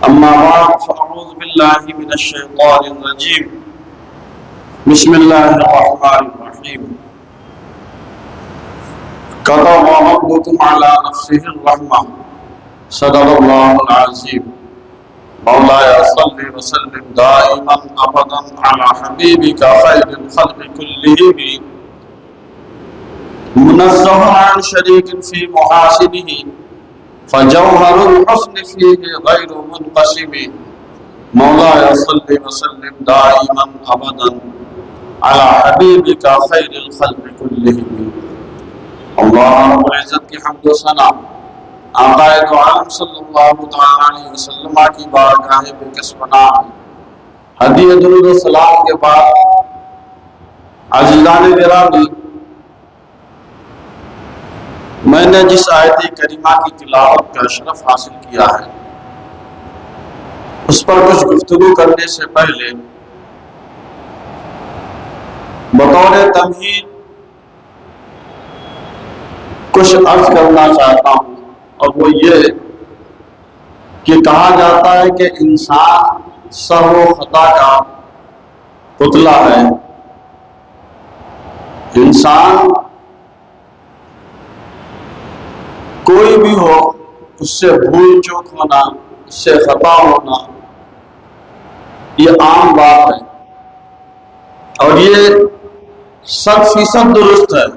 أما بعد فأعوذ بالله من الشيطان الرجيم بسم الله الرحمن الرحيم كتب ربكم على نفسه الرحمة صدق الله العظيم مولاي صل وسلم دائما أبدا على حبيبك خير الخلق كلهم منزه عن شريك في محاسنه فجوهر الحسن فيه غير منقسم مولاي صل وسلم دائما ابدا على حبيبك خير الخلق كلهم. اللہ رب العزت کی حمد و ثنا آقا دو عالم صلی اللہ علیہ وسلم کی بارگاہ بے کسبنا ہدیہ درود و سلام کے بعد عزیزان گرامی، میں نے جس آیت کریمہ کی تلاوت کا شرف حاصل کیا ہے اس پر کچھ گفتگو کرنے سے پہلے بطور تمہید کچھ عرض کرنا چاہتا ہوں، اور وہ یہ کہ کہا جاتا ہے کہ انسان سہو و خطا کا پتلا ہے. انسان کوئی بھی ہو، اس سے بھول چوک ہونا، اس سے خطا ہونا یہ عام بات ہے، اور یہ 100% درست ہے.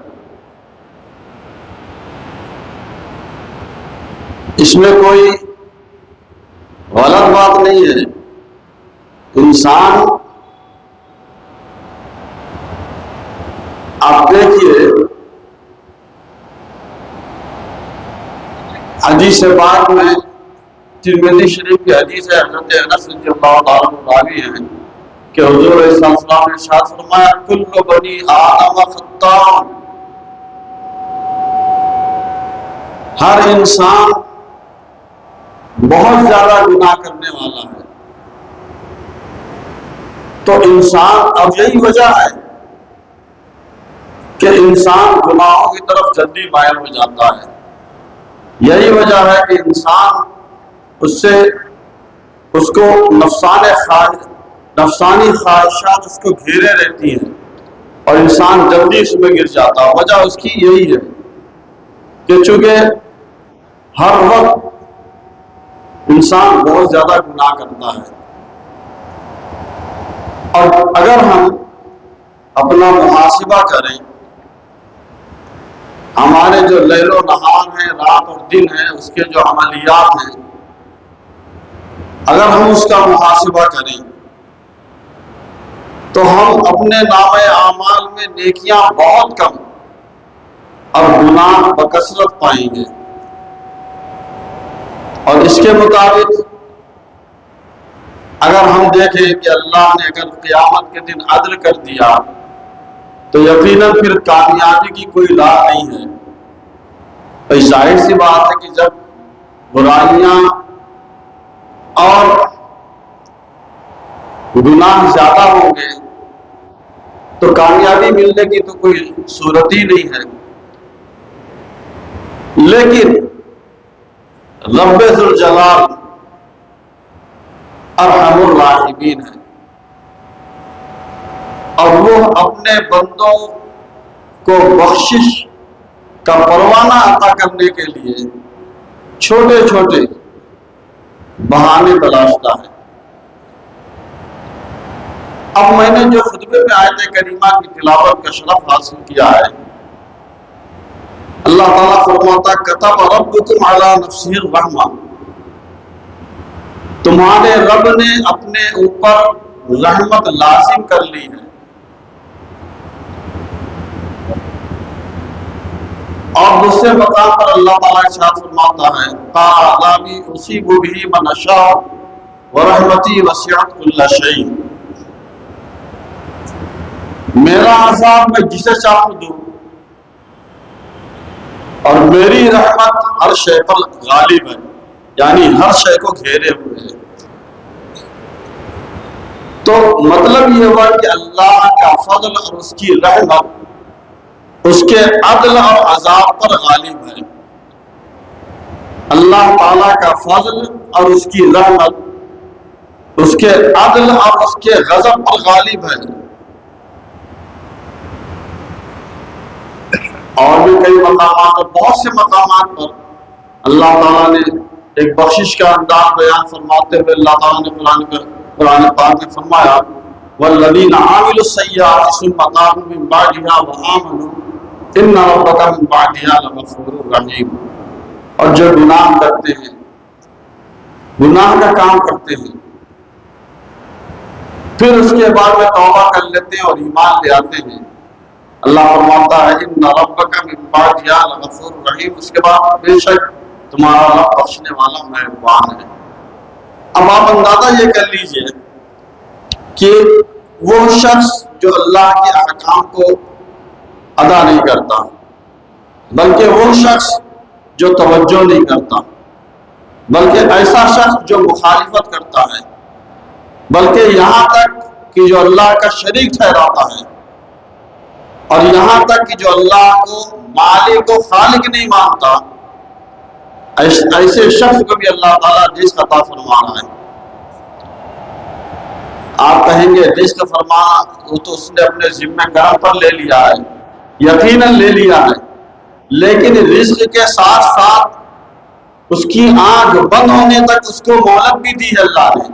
اس میں کوئی غلط بات نہیں ہے. انسان آپ دیکھیے حدیث پاک میں ترمذی شریف کی حدیث ہے، حضرت انس رضی اللہ تعالیٰ عنہ راوی ہیں کہ حضور علیہ السلام نے ارشاد فرمایا کل بنی آدم خطاء، ہر انسان بہت زیادہ گناہ کرنے والا ہے. تو انسان، اب یہی وجہ ہے کہ انسان گناہوں کی طرف جلدی مائل ہو جاتا ہے. یہی وجہ ہے کہ انسان اس کو نفسانی خواہشات اس کو گھیرے رہتی ہیں اور انسان جلدی اس میں گر جاتا ہے. وجہ اس کی یہی ہے کہ چونکہ ہر وقت انسان بہت زیادہ گناہ کرتا ہے. اور اگر ہم اپنا محاسبہ کریں، ہمارے جو لیل و نہار ہیں، رات اور دن ہیں، اس کے جو عملیات ہیں، اگر ہم اس کا محاسبہ کریں تو ہم اپنے نامہ اعمال میں نیکیاں بہت کم اور گناہ بکثرت پائیں گے. اور اس کے مطابق اگر ہم دیکھیں کہ اللہ نے اگر قیامت کے دن عدل کر دیا تو یقیناً پھر کامیابی کی کوئی راہ نہیں ہے. بھئی ظاہر سی بات ہے کہ جب برائیاں اور گناہ زیادہ ہوں گے تو کامیابی ملنے کی تو کوئی صورت ہی نہیں ہے. لیکن رب ذوالجلال ارحم الراحمین ہے، اور وہ اپنے بندوں کو بخشش کا پروانہ عطا کرنے کے لیے چھوٹے چھوٹے بہانے تلاشتا ہے. اب میں نے جو خطبے میں آیت کریمہ کی تلاوت کا شرف حاصل کیا ہے، اللہ تعالیٰ فرماتا کتب ربکم علی نفسہ الرحمہ، تمہارے رب نے اپنے اوپر رحمت لازم کر لی ہے. اور دوسرے مقام پر اللہ تعالیٰ ارشاد فرماتا ہے قال عذابی اصیب بہ من اشاء ورحمتی وسعت کل شیء، میرا عذاب میں جسے چاہوں دوں اور میری رحمت ہر شے پر غالب ہے، یعنی ہر شے کو گھیرے ہوئے ہے. تو مطلب یہ ہوا کہ اللہ کا فضل اور اس کی رحمت اس کے عدل اور عذاب پر غالب ہے. اللہ تعالیٰ کا فضل اور اس کی رحمت اس کے عدل اور اس کے غضب پر غالب ہے۔ اور بھی کئی مقامات اور بہت سے مقامات پر اللہ تعالیٰ نے ایک بخشش کا انداز بیان فرماتے ہوئے اللہ تعالیٰ نے قرآن پاک میں فرمایا والذین عملوا السیئات ثم تابوا من بعدها وآمنوا ان ربک من بعدها لغفور رحیم۔ اور جو گناہ کرتے ہیں، گناہ کا کام کرتے ہیں، پھر اس کے بعد میں توبہ کر لیتے ہیں اور ایمان لے آتے ہیں، اللہ فرماتا ہے ان ربک من بعدها لغفور رحیم، اس کے بعد بے شک تمہارا رب بخشنے والا مہربان ہے۔ اب آپ اندازہ یہ کر لیجئے کہ وہ شخص جو اللہ کے احکام کو ادا نہیں کرتا، بلکہ وہ شخص جو توجہ نہیں کرتا، بلکہ ایسا شخص جو مخالفت کرتا ہے، بلکہ یہاں تک کہ جو اللہ کا شریک ٹھہراتا ہے، اور یہاں تک کہ جو اللہ کو مالک و خالق نہیں مانتا، ایسے شخص کو بھی اللہ تعالیٰ رزق عطا فرما رہا ہے۔ آپ کہیں گے رزق فرمانا وہ تو اس نے اپنے ذمہ کرم پر لے لیا ہے، یقیناً لے لیا ہے، لیکن رزق کے ساتھ ساتھ اس کی آنکھ بند ہونے تک اس کو مہلت بھی دی ہے اللہ نے،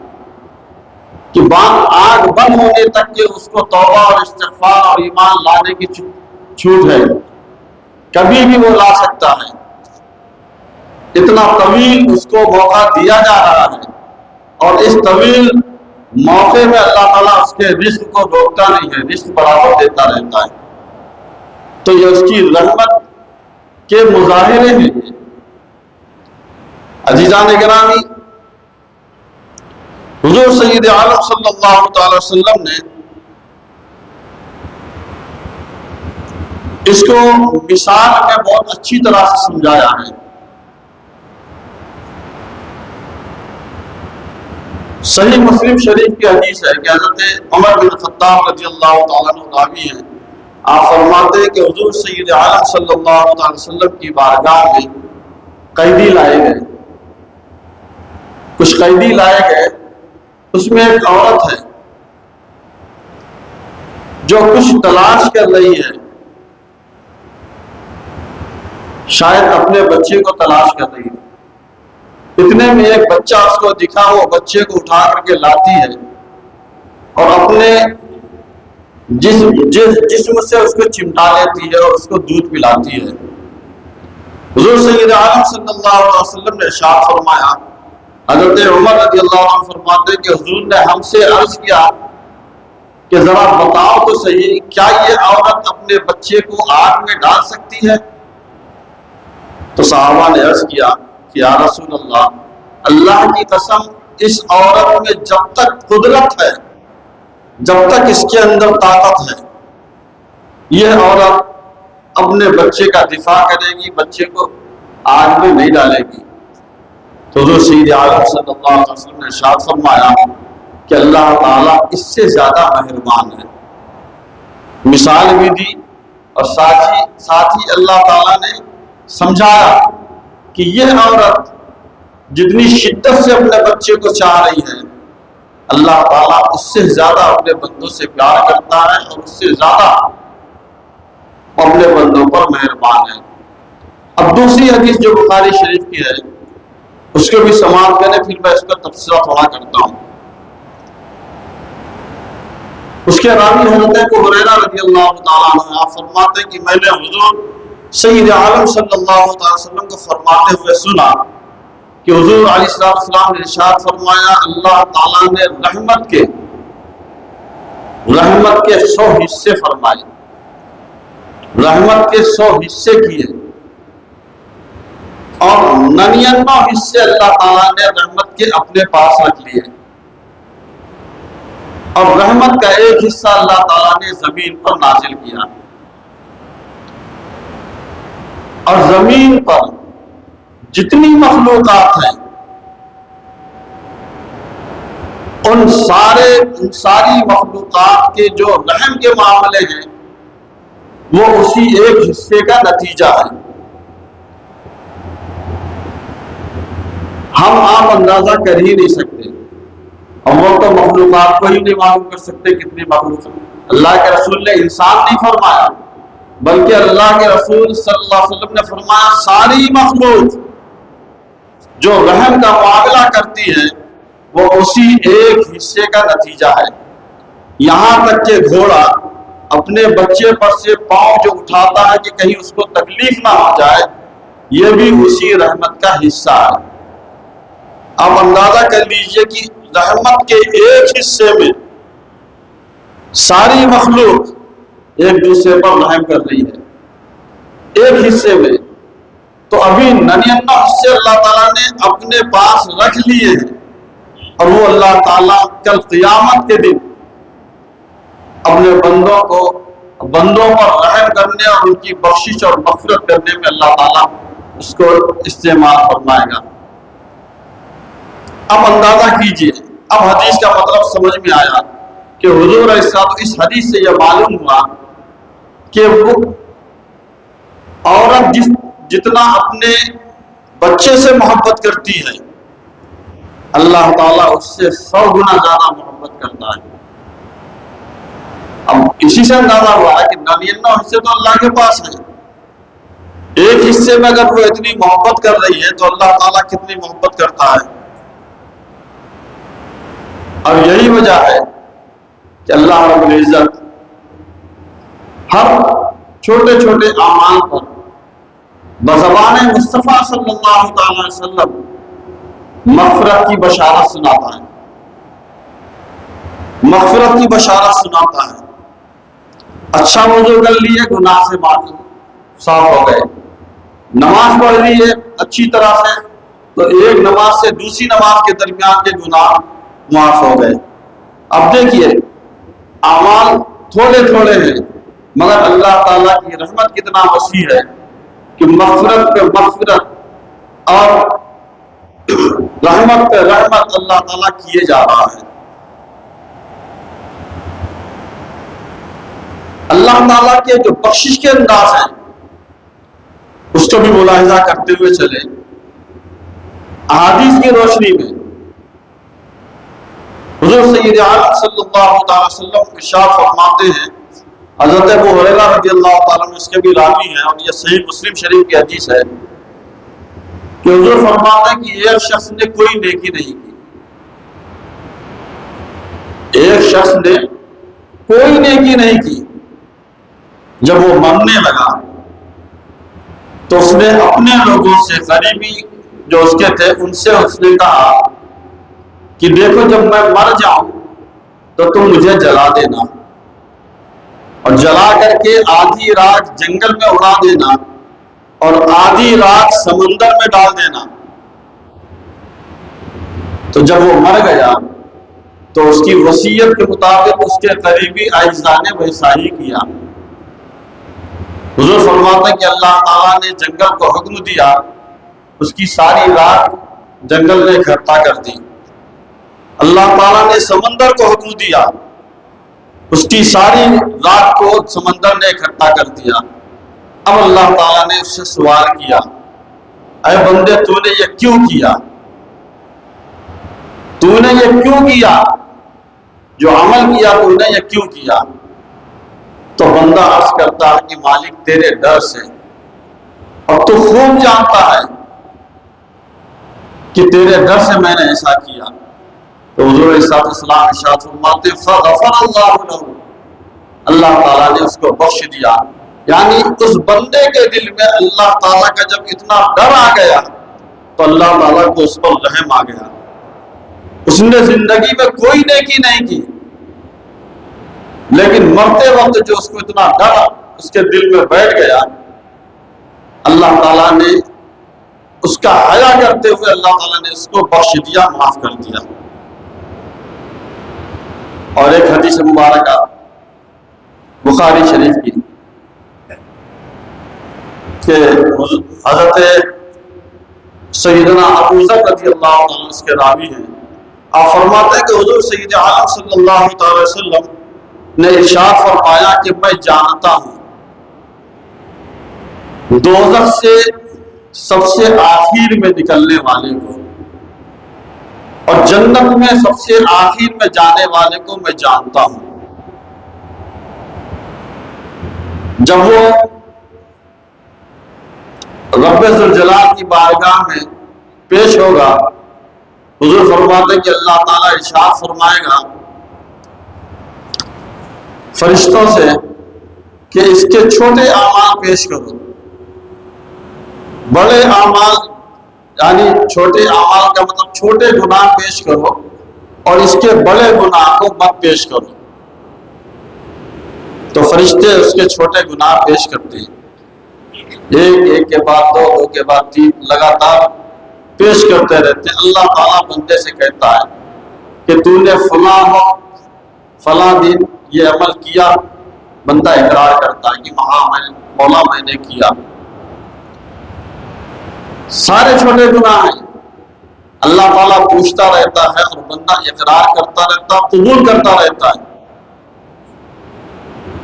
کہ آنکھ بند ہونے تک کہ اس کو توبہ اور استغفار اور ایمان لانے کی چھوٹ ہے، کبھی بھی وہ لا سکتا ہے۔ اتنا طویل اس کو موقع دیا جا رہا ہے، اور اس طویل موقع میں اللہ تعالیٰ اس کے رزق کو روکتا نہیں ہے، رزق برابر دیتا رہتا ہے۔ تو یہ اس کی رحمت کے مظاہرے ہیں۔ عزیزان گرامی، حضور سید عالم صلی اللہ تعالی وسلم نے اس کو مثال میں بہت اچھی طرح سے سمجھایا ہے۔ صحیح مسلم شریف کی حدیث ہے کہ حضرت عمر بن خطاب رضی اللہ تعالیٰ عنہ راوی ہیں، آپ فرماتے ہیں کہ حضور سید عالم صلی اللہ علیہ وسلم کی بارگاہ میں قیدی لائے گئے، کچھ قیدی لائے گئے، اس میں ایک عورت ہے جو کچھ تلاش کر رہی ہے، شاید اپنے بچے کو تلاش کر رہی ہے۔ اتنے میں ایک بچہ اس کو دکھا، وہ بچے کو اٹھا کر کے لاتی ہے اور اپنے جسم سے اس کو چمٹا لیتی ہے اور اس کو دودھ پلاتی ہے۔ حضور سید عالم صلی اللہ علیہ وسلم نے ارشاد فرمایا، حضرت عمر رضی اللہ عنہ فرماتے ہیں کہ حضور نے ہم سے عرض کیا کہ ذرا بتاؤ تو صحیح، کیا یہ عورت اپنے بچے کو آگ میں ڈال سکتی ہے؟ تو صحابہ نے عرض کیا کہ یا رسول اللہ، اللہ کی قسم اس عورت میں جب تک قدرت ہے، جب تک اس کے اندر طاقت ہے، یہ عورت اپنے بچے کا دفاع کرے گی، بچے کو آگ میں نہیں ڈالے گی۔ تو حضور سید عالم صلی اللہ علیہ وسلم نے ارشاد فرمایا کہ اللہ تعالیٰ اس سے زیادہ مہربان ہے۔ مثال بھی دی اور ساتھ ہی اللہ تعالیٰ نے سمجھایا کہ یہ عورت جتنی شدت سے اپنے بچے کو چاہ رہی ہے، اللہ تعالیٰ اس سے زیادہ اپنے بندوں سے پیار کرتا ہے اور اس سے زیادہ اپنے بندوں پر مہربان ہے۔ اب دوسری حدیث جو بخاری شریف کی ہے اس کو بھی سماعت کریں، پھر میں اس کا تفسیر تھوڑا کرتا ہوں۔ اس کے راوی حضرت ابو ہریرہ رضی اللہ تعالیٰ عنہ آپ فرماتے ہیں کہ میں نے حضور سید عالم صلی اللہ علیہ وسلم کو فرماتے ہوئے سنا کہ حضور علیہ السلام نے ارشاد فرمایا، اللہ تعالیٰ نے رحمت کے 100 حصے فرمائے، رحمت کے 100 حصے کیے، اور 99 حصے اللہ تعالیٰ نے رحمت کے اپنے پاس رکھ لیے، اور رحمت کا ایک حصہ اللہ تعالیٰ نے زمین پر نازل کیا، اور زمین پر جتنی مخلوقات ہیں ان ساری مخلوقات کے جو رحم کے معاملے ہیں وہ اسی ایک حصے کا نتیجہ ہے۔ ہم آپ اندازہ کر ہی نہیں سکتے اب وہ تو مخلوقات کو ہی نہیں معلوم کر سکتے کتنی مخلوق. اللہ کے رسول نے انسان نہیں فرمایا بلکہ اللہ کے رسول صلی اللہ علیہ وسلم نے فرمایا ساری مخلوق جو رحم کا معاملہ کرتی ہے وہ اسی ایک حصے کا نتیجہ ہے. یہاں تک کہ گھوڑا اپنے بچے پر سے پاؤں جو اٹھاتا ہے کہ کہیں اس کو تکلیف نہ ہو جائے، یہ بھی اسی رحمت کا حصہ ہے. آپ اندازہ کر لیجئے کہ رحمت کے ایک حصے میں ساری مخلوق ایک دوسرے پر رحم کر رہی ہے، ایک حصے میں. تو ابھی 99 حصے اللہ تعالیٰ نے اپنے پاس رکھ لیے ہیں، اور وہ اللہ تعالیٰ کل قیامت کے دن اپنے بندوں پر رحم کرنے اور ان کی بخشش اور مغفرت کرنے میں اللہ تعالیٰ اس کو استعمال فرمائے گا. اب اندازہ کیجئے، اب حدیث کا مطلب سمجھ میں آیا کہ حضور اس حدیث سے یہ معلوم ہوا کہ وہ عورت جتنا اپنے بچے سے محبت کرتی ہے، اللہ تعالیٰ اس سے 100 گنا زیادہ محبت کرتا ہے. اب اسی سے اندازہ ہوا ہے کہ 99 حصے تو اللہ کے پاس ہیں، ایک حصے میں اگر وہ اتنی محبت کر رہی ہے تو اللہ تعالیٰ کتنی محبت کرتا ہے. اور یہی وجہ ہے کہ اللہ رب العزت ہر چھوٹے چھوٹے اعمال پر بزبان مصطفیٰ صلی اللہ تعالی علیہ وسلم مغفرت کی بشارت سناتا ہے، مغفرت کی بشارت سناتا ہے. اچھا وضو کر لیے، گناہ سے صاف ہو گئے، نماز پڑھ لی ہے اچھی طرح سے تو ایک نماز سے دوسری نماز کے درمیان کے گناہ معاف ہو گئے. اب دیکھیے اعمال تھوڑے تھوڑے ہیں مگر اللہ تعالیٰ کی رحمت کتنا وسیع ہے کہ مغفرت پہ مغفرت اور رحمت پہ رحمت اللہ تعالیٰ کیے جا رہا ہے. اللہ تعالیٰ کے جو بخشش کے انداز ہیں اس کو بھی ملاحظہ کرتے ہوئے چلے. احادیث کی روشنی میں حضور سید عالم صلی اللہ تعالی وسلم ارشاد فرماتے ہیں، حضرت ابو ہریرہ رضی اللہ تعالیٰ عنہ اس کے بھی راوی ہیں اور یہ صحیح مسلم شریف کی حدیث ہے کہ حضور فرماتے ہیں کہ ایک شخص نے کوئی نیکی نہیں کی، ایک شخص نے کوئی نیکی نہیں کی. جب وہ مرنے لگا تو اس نے اپنے لوگوں سے، قریبی جو اس کے تھے، ان سے اس نے کہا کہ دیکھو جب میں مر جاؤں تو تم مجھے جلا دینا اور جلا کر کے آدھی رات جنگل میں اڑا دینا اور آدھی رات سمندر میں ڈال دینا. تو جب وہ مر گیا تو اس کی وصیت کے مطابق اس کے قریبی اعزاء نے ویسا ہی کیا. حضور فرماتے ہیں کہ اللہ تعالیٰ نے جنگل کو حکم دیا، اس کی ساری رات جنگل نے اکٹھا کر دی. اللہ تعالیٰ نے سمندر کو حکم دیا، اس کی ساری رات کو سمندر نے اکٹھا کر دیا. اب اللہ تعالیٰ نے اس سے سوال کیا، اے بندے تو نے یہ کیوں کیا؟ تو نے یہ کیوں کیا؟ جو عمل کیا تو نے یہ کیوں کیا؟ تو بندہ عرض کرتا ہے کہ مالک تیرے ڈر سے، اور تو خوب جانتا ہے کہ تیرے ڈر سے میں نے ایسا کیا. تو حضور صلی اللہ علیہ وسلم ارشاد فرماتے فغفر اللہ له، اللہ تعالیٰ نے اس کو بخش دیا. یعنی اس بندے کے دل میں اللہ تعالیٰ کا جب اتنا ڈر آ گیا تو اللہ تعالیٰ کو اس پر رحم آ گیا. اس نے زندگی میں کوئی نیکی نہیں کی لیکن مرتے وقت جو اس کو اتنا ڈر اس کے دل میں بیٹھ گیا، اللہ تعالیٰ نے اس کا حیا کرتے ہوئے اللہ تعالیٰ نے اس کو بخش دیا، معاف کر دیا. اور ایک حدیث مبارکہ بخاری شریف کی کہ حضرت سیدنا ابو ذر رضی اللہ عنہ اس کے راوی ہیں، آپ فرماتے ہیں کہ حضور سید عالم صلی اللہ تعالی وسلم نے ارشاد فرمایا کہ میں جانتا ہوں دوزخ سے سب سے آخر میں نکلنے والے کو، اور جنت میں سب سے آخر میں جانے والے کو میں جانتا ہوں۔ جب وہ رب ذوالجلال کی بارگاہ میں پیش ہوگا، حضور فرماتے کہ اللہ تعالیٰ ارشاد فرمائے گا فرشتوں سے کہ اس کے چھوٹے اعمال پیش کرو، بڑے اعمال یعنی چھوٹے اعمال کا مطلب چھوٹے گناہ پیش کرو اور اس کے بڑے گناہ کو مت پیش کرو۔ تو فرشتے اس کے چھوٹے گناہ پیش کرتے ہیں، ایک کے بعد دو کے بعد تین، لگاتار پیش کرتے رہتے ہیں۔ اللہ تعالیٰ بندے سے کہتا ہے کہ تو نے فلاں وقت فلاں دن یہ عمل کیا، بندہ اقرار کرتا ہے کہ مولا میں نے کیا۔ سارے چھوٹے گناہ ہیں، اللہ تعالیٰ پوچھتا رہتا ہے اور بندہ اقرار کرتا رہتا، قبول کرتا رہتا ہے،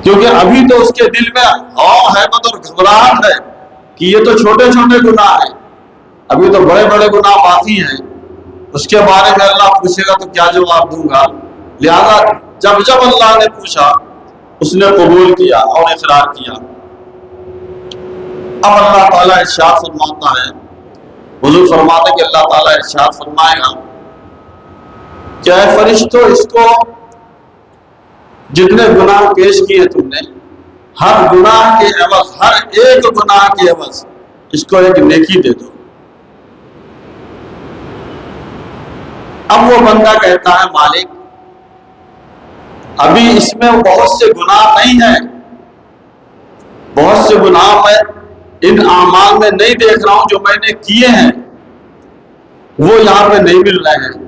کیونکہ ابھی تو اس کے دل میں حیبت اور گھبراہٹ ہے کہ یہ تو چھوٹے چھوٹے گناہ ہیں، ابھی تو بڑے بڑے گناہ باقی ہیں، اس کے بارے میں اللہ پوچھے گا تو کیا جواب دوں گا۔ لہذا جب اللہ نے پوچھا اس نے قبول کیا اور اقرار کیا۔ اب اللہ تعالیٰ ارشاد فرماتا ہے، حضور فرماتے کہ اللہ تعالیٰ ارشاد فرمائے گا کہ اے فرشتوں، اس کو جتنے گناہ پیش کیے تم نے، ہر گناہ کے عوض، ہر ایک گناہ کے عوض اس کو ایک نیکی دے دو۔ اب وہ بندہ کہتا ہے مالک ابھی اس میں بہت سے گناہ نہیں ہیں، بہت سے گناہ میں ان اعمال میں نہیں دیکھ رہا ہوں جو میں نے کیے ہیں، وہ یہاں پہ نہیں مل رہے ہیں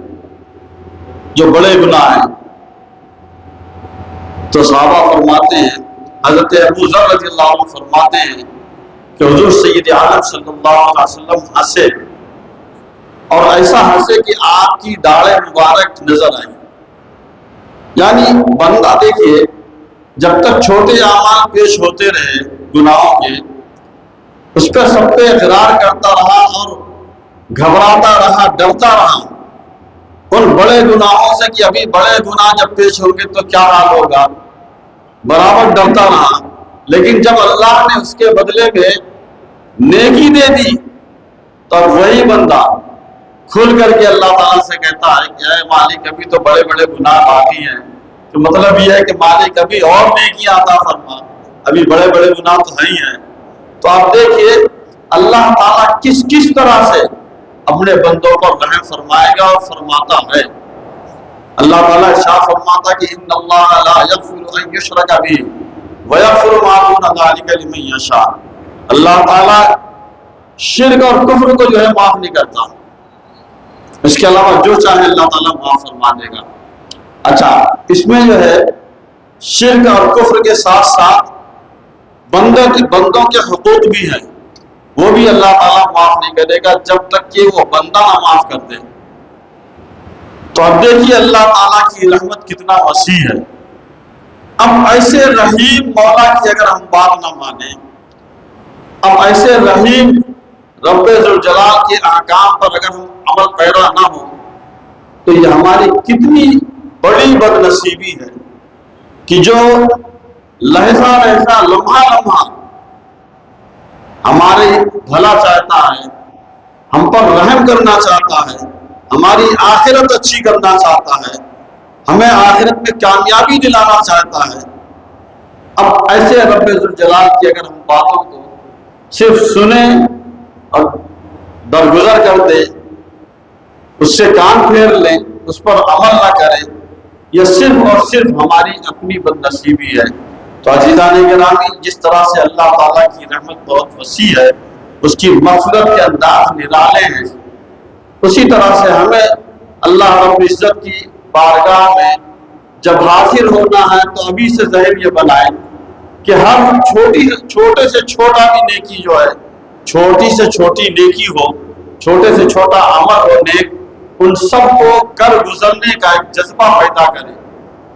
جو بڑے گناہ ہیں۔ تو صحابہ فرماتے ہیں، حضرت ابو ذر رضی اللہ عنہ فرماتے ہیں کہ حضور سید عالم صلی اللہ علیہ وسلم ہنسے، اور ایسا ہنسے کہ آپ کی داڑھیں مبارک نظر آئی۔ یعنی بندہ دیکھیے، جب تک چھوٹے اعمال پیش ہوتے رہے گناہوں کے، اس پہ سب پہ اقرار کرتا رہا اور گھبراتا رہا، ڈرتا رہا ان بڑے گناہوں سے کہ ابھی بڑے گناہ جب پیش ہوں گے تو کیا حال ہوگا، برابر ڈرتا رہا۔ لیکن جب اللہ نے اس کے بدلے میں نیکی دے دی تو اب وہی بندہ کھل کر کے اللہ تعالیٰ سے کہتا ہے کہ اے مالک ابھی تو بڑے بڑے گناہ باقی ہیں۔ تو مطلب یہ ہے کہ مالک ابھی اور نیکیاں عطا فرما، ابھی بڑے بڑے گناہ تو ہیں ہی ہیں۔ تو آپ دیکھیے اللہ تعالیٰ کس طرح سے اپنے بندوں پر رحم فرمائے گا اور فرماتا ہے۔ اللہ تعالیٰ ارشاد فرماتا کہ ان اللہ لا یغفر ان یشرک بہ ویغفر ما دون ذلک لمن یشاء۔ اللہ تعالیٰ شرک اور کفر کو جو ہے معاف نہیں کرتا، اس کے علاوہ جو چاہے اللہ تعالیٰ معاف فرما دے گا۔ اچھا، اس میں جو ہے شرک اور کفر کے ساتھ ساتھ بندوں کے حقوق بھی ہیں، وہ بھی اللہ تعالیٰ معاف نہیں کرے گا جب تک کہ وہ بندہ نہ معاف کر دے۔ تو اب دیکھیے اللہ تعالیٰ کی رحمت کتنا وسیع ہے۔ اب ایسے رحیم مولا کی اگر ہم بات نہ مانیں، اب ایسے رحیم رب ذوالجلال کے احکام پر اگر ہم عمل پیرا نہ ہو تو یہ ہماری کتنی بڑی بد نصیبی ہے کہ جو لہجہ لمحہ ہمارے بھلا چاہتا ہے، ہم پر رحم کرنا چاہتا ہے، ہماری آخرت اچھی کرنا چاہتا ہے، ہمیں آخرت میں کامیابی دلانا چاہتا ہے۔ اب ایسے رب ذوالجلال کی اگر ہم باتوں کو صرف سنیں اور درگزر کر دیں، اس سے کان پھیر لیں، اس پر عمل نہ کریں، یہ صرف اور صرف ہماری اپنی بد نصیبی ہے۔ تو عزیزان گرامی، جس طرح سے اللہ تعالیٰ کی رحمت بہت وسیع ہے، اس کی مغفرت کے انداز نرالے ہیں، اسی طرح سے ہمیں اللہ رب العزت کی بارگاہ میں جب حاضر ہونا ہے تو ابھی سے ذہن یہ بنائیں کہ ہر چھوٹے سے چھوٹا بھی نیکی جو ہے، چھوٹی سے چھوٹی نیکی ہو، چھوٹے سے چھوٹا عمل ہو نیک، ان سب کو کر گزرنے کا ایک جذبہ پیدا کریں،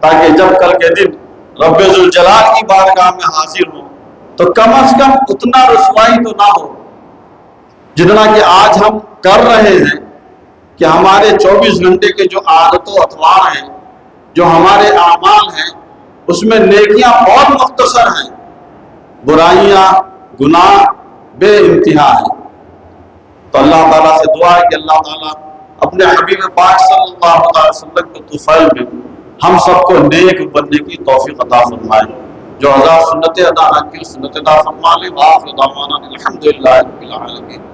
تاکہ جب کل کے دن رب ذوالجلال کی بارگاہ میں حاضر ہو تو کم از کم اتنا رسوائی تو نہ ہو جتنا کہ آج ہم کر رہے ہیں۔ کہ ہمارے 24 گھنٹے کے جو عادت و اطوار ہیں، جو ہمارے اعمال ہیں، اس میں نیکیاں بہت مختصر ہیں، برائیاں گناہ بے انتہا ہیں۔ تو اللہ تعالیٰ سے دعا ہے کہ اللہ تعالیٰ اپنے حبیب پاک صلی اللہ علیہ وسلم کے طفیل میں ہم سب کو نیک بننے کی توفیق عطا فرمائے۔ جو ہزار سنتیں ادا نہ کی سنت ادا فرما لے۔ وآخر دعوانا الحمدللہ رب العالمین۔